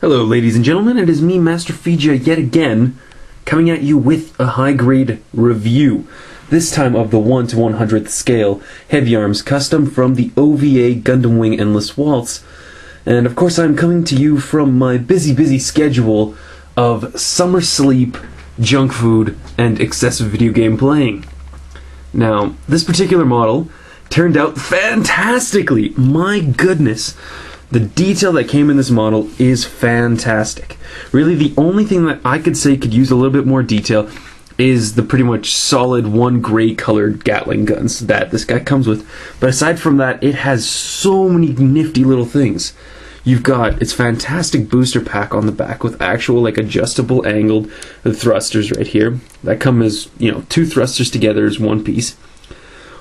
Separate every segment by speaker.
Speaker 1: Hello ladies and gentlemen, it is me, MasterFeja, yet again, coming at you with a high-grade review. This time of the 1 to 100th scale Heavy Arms Custom from the OVA Gundam Wing Endless Waltz. And of course I'm coming to you from my busy schedule of summer sleep, junk food, and excessive video game playing. Now, this particular model turned out fantastically! My goodness! The detail that came in this model is fantastic. Really, the only thing that I could say could use a little bit more detail is the pretty much solid one gray colored Gatling guns that this guy comes with. But aside from that, it has so many nifty little things. You've got its fantastic booster pack on the back with actual adjustable angled thrusters right here that come as, two thrusters together as one piece.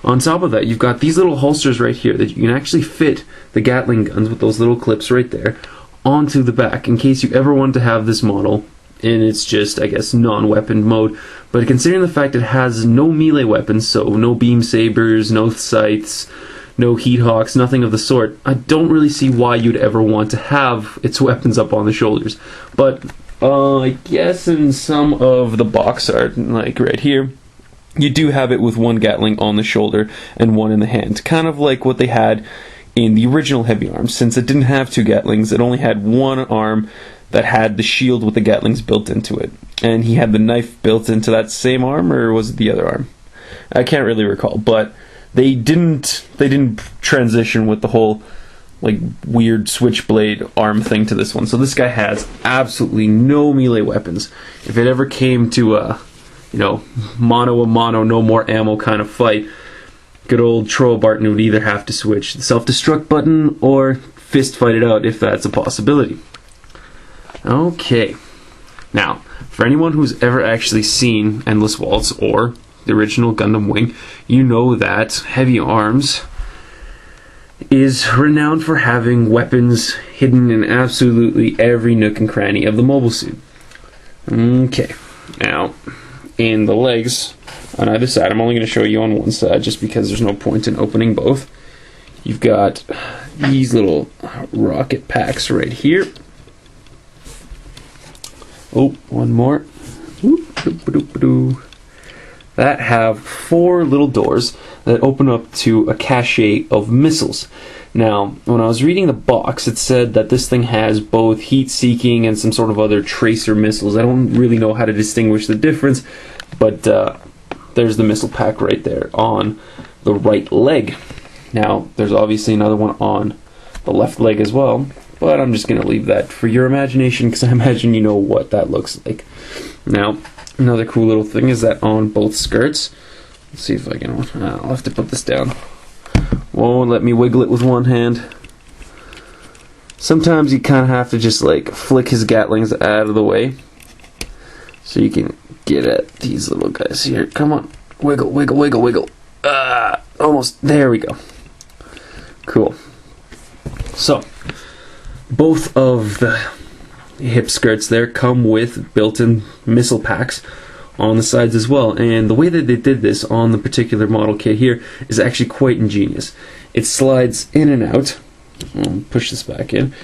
Speaker 1: On top of that, you've got these little holsters right here that you can actually fit the Gatling guns with those little clips right there onto the back in case you ever want to have this model in its just, I guess, non-weapon mode. But considering the fact it has no melee weapons, so no beam sabers, no scythes, no heat hawks, nothing of the sort, I don't really see why you'd ever want to have its weapons up on the shoulders. But I guess in some of the box art, like right here, you do have it with one Gatling on the shoulder and one in the hand. Kind of like what they had in the original Heavy Arms. Since it didn't have two Gatlings, it only had one arm that had the shield with the Gatlings built into it. And he had the knife built into that same arm, or was it the other arm? I can't really recall, but they didn't transition with the whole weird switchblade arm thing to this one. So this guy has absolutely no melee weapons. If it ever came to mano a mano, no more ammo kind of fight, good old Troll Barton would either have to switch the self-destruct button or fist fight it out if that's a possibility. Okay, now, for anyone who's ever actually seen Endless Waltz or the original Gundam Wing, you know that Heavy Arms is renowned for having weapons hidden in absolutely every nook and cranny of the mobile suit. Okay, now, in the legs on either side, I'm only going to show you on one side just because there's no point in opening both. You've got these little rocket packs right here. Oh, one more. That have four little doors that open up to a cache of missiles. Now, when I was reading the box, it said that this thing has both heat-seeking and some sort of other tracer missiles. I don't really know how to distinguish the difference, but there's the missile pack right there on the right leg. Now, there's obviously another one on the left leg as well, but I'm just going to leave that for your imagination because I imagine you know what that looks like. Now, another cool little thing is that on both skirts, let's see if I can, I'll have to put this down. Won't let me wiggle it with one hand. Sometimes you kind of have to just flick his Gatlings out of the way so you can get at these little guys here. Come on, wiggle, wiggle, wiggle, wiggle. Almost, there we go. Cool. So, both of the hip skirts there come with built-in missile packs on the sides as well, and the way that they did this on the particular model kit here is actually quite ingenious. It slides in and out. I'll push this back in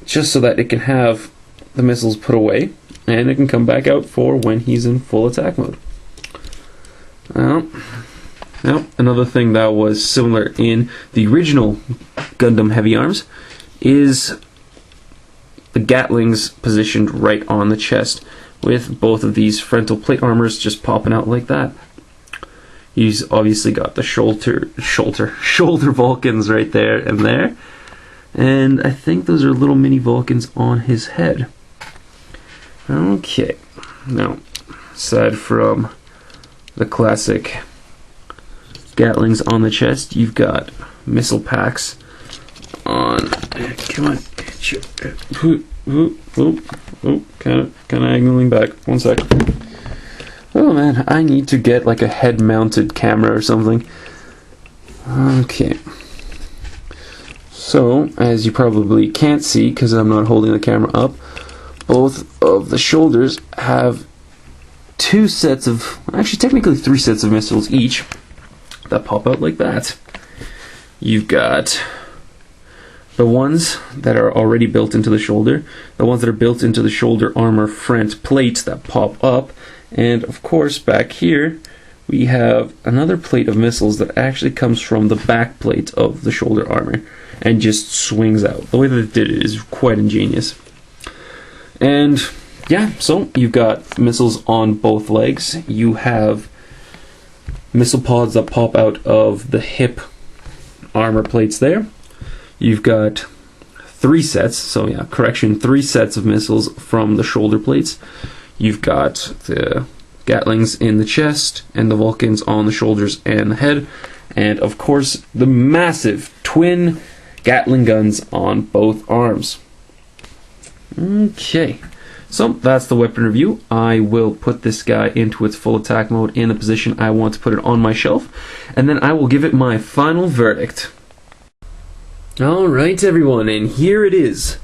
Speaker 1: just so that it can have the missiles put away and it can come back out for when he's in full attack mode. Now, another thing that was similar in the original Gundam Heavy Arms is the Gatlings positioned right on the chest, with both of these frontal plate armors just popping out like that. He's obviously got the shoulder Vulcans right there and there, and I think those are little mini Vulcans on his head. Okay, now, aside from the classic Gatlings on the chest, you've got missile packs on. Come on. Kind of angling back. 1 sec. Oh man, I need to get a head-mounted camera or something. Okay. So, as you probably can't see because I'm not holding the camera up, both of the shoulders have two sets of, actually technically three sets of missiles each that pop out like that. You've got the ones that are already built into the shoulder, the ones that are built into the shoulder armor front plates that pop up, and of course back here we have another plate of missiles that actually comes from the back plate of the shoulder armor and just swings out. The way that it did it is quite ingenious. And yeah, so you've got missiles on both legs. You have missile pods that pop out of the hip armor plates there. You've got 3 sets, so yeah, correction, 3 sets of missiles from the shoulder plates. You've got the Gatlings in the chest and the Vulcans on the shoulders and the head, and of course the massive twin Gatling guns on both arms. Okay, so that's the weapon review. I will put this guy into its full attack mode in the position I want to put it on my shelf, and then I will give it my final verdict. Alright everyone, and here it is.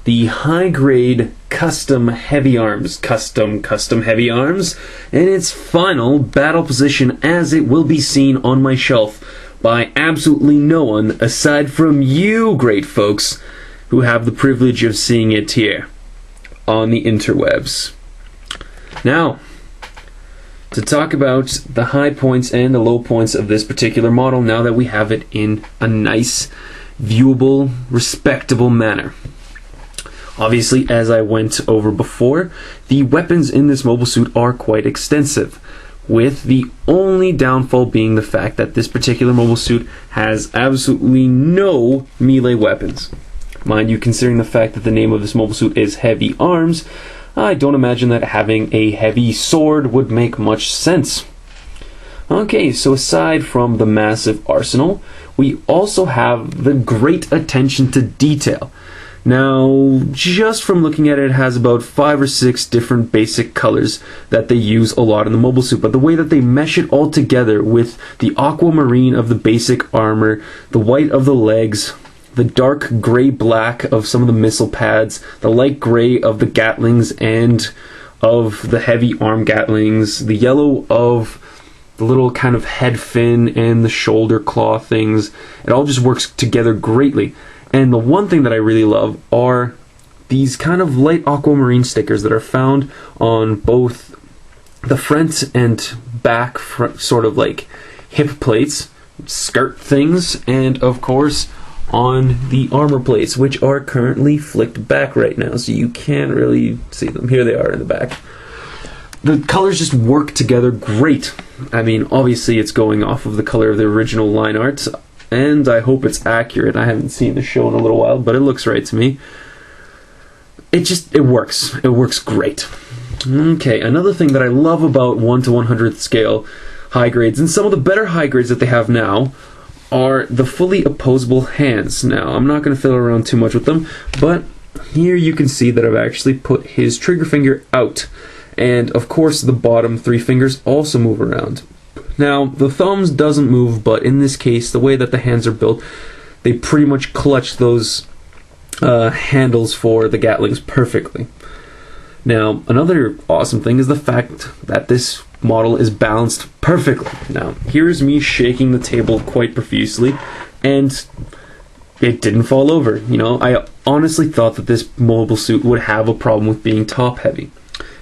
Speaker 1: The high-grade custom heavy arms, custom heavy arms, in its final battle position as it will be seen on my shelf by absolutely no one aside from you great folks who have the privilege of seeing it here on the interwebs. Now, to talk about the high points and the low points of this particular model now that we have it in a nice, viewable, respectable manner. Obviously, as I went over before, the weapons in this mobile suit are quite extensive, with the only downfall being the fact that this particular mobile suit has absolutely no melee weapons. Mind you, considering the fact that the name of this mobile suit is Heavy Arms, I don't imagine that having a heavy sword would make much sense. Okay, so aside from the massive arsenal, we also have the great attention to detail. Now, just from looking at it, it has about 5 or 6 different basic colors that they use a lot in the mobile suit, but the way that they mesh it all together with the aquamarine of the basic armor, the white of the legs, the dark gray-black of some of the missile pads, the light gray of the Gatlings and of the heavy arm Gatlings, the yellow of the little kind of head fin and the shoulder claw things, it all just works together greatly. And the one thing that I really love are these kind of light aquamarine stickers that are found on both the front and back sort of like hip plates, skirt things, and of course on the armor plates, which are currently flicked back right now, so you can't really see them. Here they are in the back. The colors just work together great. I mean, obviously it's going off of the color of the original line art, and I hope it's accurate. I haven't seen the show in a little while, but it looks right to me. It works. It works great. Okay, another thing that I love about 1 to 100th scale high grades, and some of the better high grades that they have now, are the fully opposable hands. Now, I'm not going to fiddle around too much with them, but here you can see that I've actually put his trigger finger out. And of course, the bottom 3 fingers also move around. Now, the thumbs doesn't move, but in this case, the way that the hands are built, they pretty much clutch those handles for the Gatlings perfectly. Now, another awesome thing is the fact that this model is balanced perfectly. Now, here's me shaking the table quite profusely, and it didn't fall over. You know, I honestly thought that this mobile suit would have a problem with being top heavy.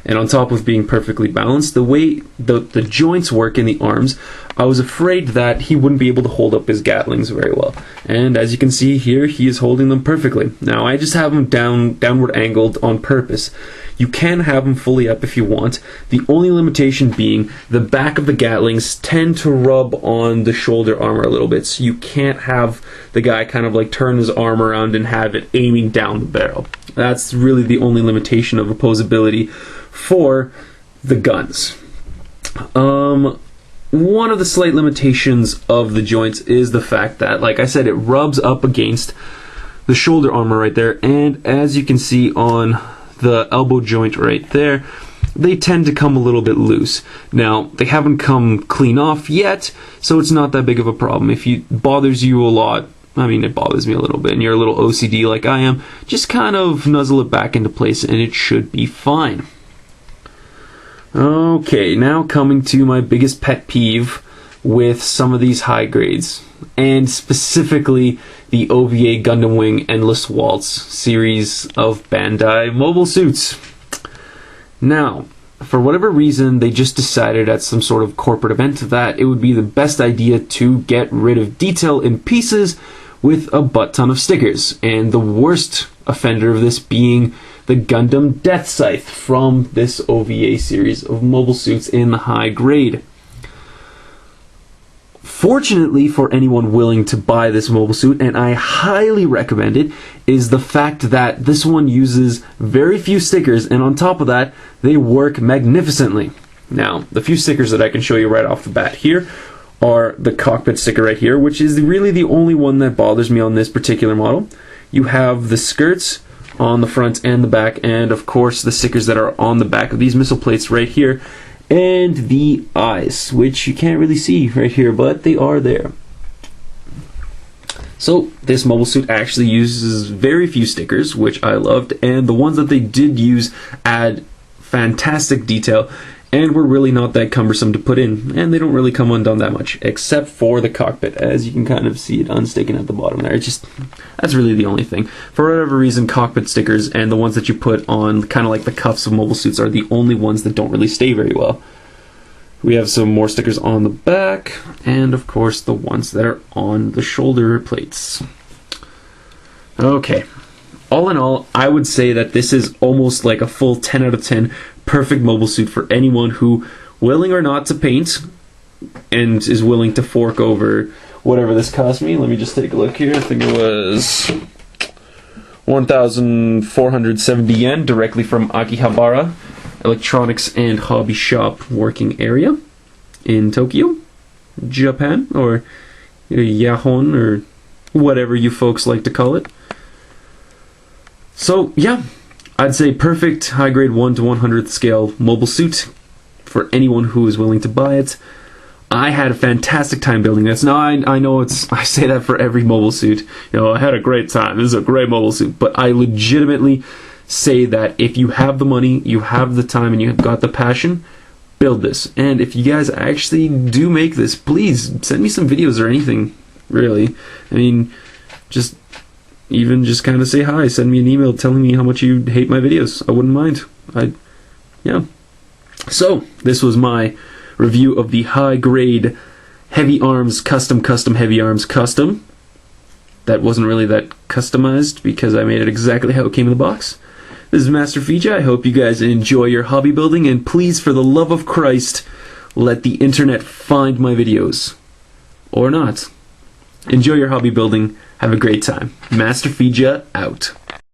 Speaker 1: And on top of being perfectly balanced, the way the joints work in the arms, I was afraid that he wouldn't be able to hold up his Gatlings very well. And as you can see here, he is holding them perfectly. Now, I just have him downward angled on purpose. You can have him fully up if you want, the only limitation being the back of the Gatlings tend to rub on the shoulder armor a little bit, so you can't have the guy kind of like turn his arm around and have it aiming down the barrel. That's really the only limitation of opposability for the guns. One of the slight limitations of the joints is the fact that, like I said, it rubs up against the shoulder armor right there, and as you can see on the elbow joint right there, they tend to come a little bit loose. Now, they haven't come clean off yet, so it's not that big of a problem. If it bothers you a lot, I mean, it bothers me a little bit, and you're a little OCD like I am, just kind of nuzzle it back into place and it should be fine. Okay, now coming to my biggest pet peeve with some of these high grades. and specifically the OVA Gundam Wing Endless Waltz series of Bandai mobile suits. Now, for whatever reason, they just decided at some sort of corporate event that it would be the best idea to get rid of detail in pieces with a butt ton of stickers, and the worst offender of this being the Gundam Death Scythe from this OVA series of mobile suits in the high grade. Fortunately for anyone willing to buy this mobile suit, and I highly recommend it, is the fact that this one uses very few stickers, and on top of that, they work magnificently. Now, the few stickers that I can show you right off the bat here are the cockpit sticker right here, which is really the only one that bothers me on this particular model. You have the skirts on the front and the back, and of course the stickers that are on the back of these missile plates right here, and the eyes, which you can't really see right here, but they are there. So this mobile suit actually uses very few stickers, which I loved, and the ones that they did use add fantastic detail and were really not that cumbersome to put in, and they don't really come undone that much, except for the cockpit, as you can kind of see it unsticking at the bottom there. It's just, that's really the only thing. For whatever reason, cockpit stickers and the ones that you put on kind of like the cuffs of mobile suits are the only ones that don't really stay very well. We have some more stickers on the back, and of course the ones that are on the shoulder plates. Okay, all in all, I would say that this is almost like a full 10 out of 10 perfect mobile suit for anyone who, willing or not to paint, and is willing to fork over whatever this cost me. Let me just take a look here. I think it was 1,470 yen directly from Akihabara Electronics and Hobby Shop working area in Tokyo, Japan, or Yahon, or whatever you folks like to call it. So yeah, I'd say perfect high grade 1 to 100th scale mobile suit for anyone who is willing to buy it. I had a fantastic time building this. Now I know I say that for every mobile suit. You know, I had a great time. This is a great mobile suit, but I legitimately say that if you have the money, you have the time, and you have got the passion, build this. And if you guys actually do make this, please send me some videos or anything, really. I mean, just kind of say hi, send me an email telling me how much you hate my videos. I wouldn't mind. Yeah. So, this was my review of the high grade Heavy Arms Custom Heavy Arms Custom. That wasn't really that customized because I made it exactly how it came in the box. This is MasterFeja. I hope you guys enjoy your hobby building, and please, for the love of Christ, let the internet find my videos. Or not. Enjoy your hobby building. Have a great time. MasterFeja out.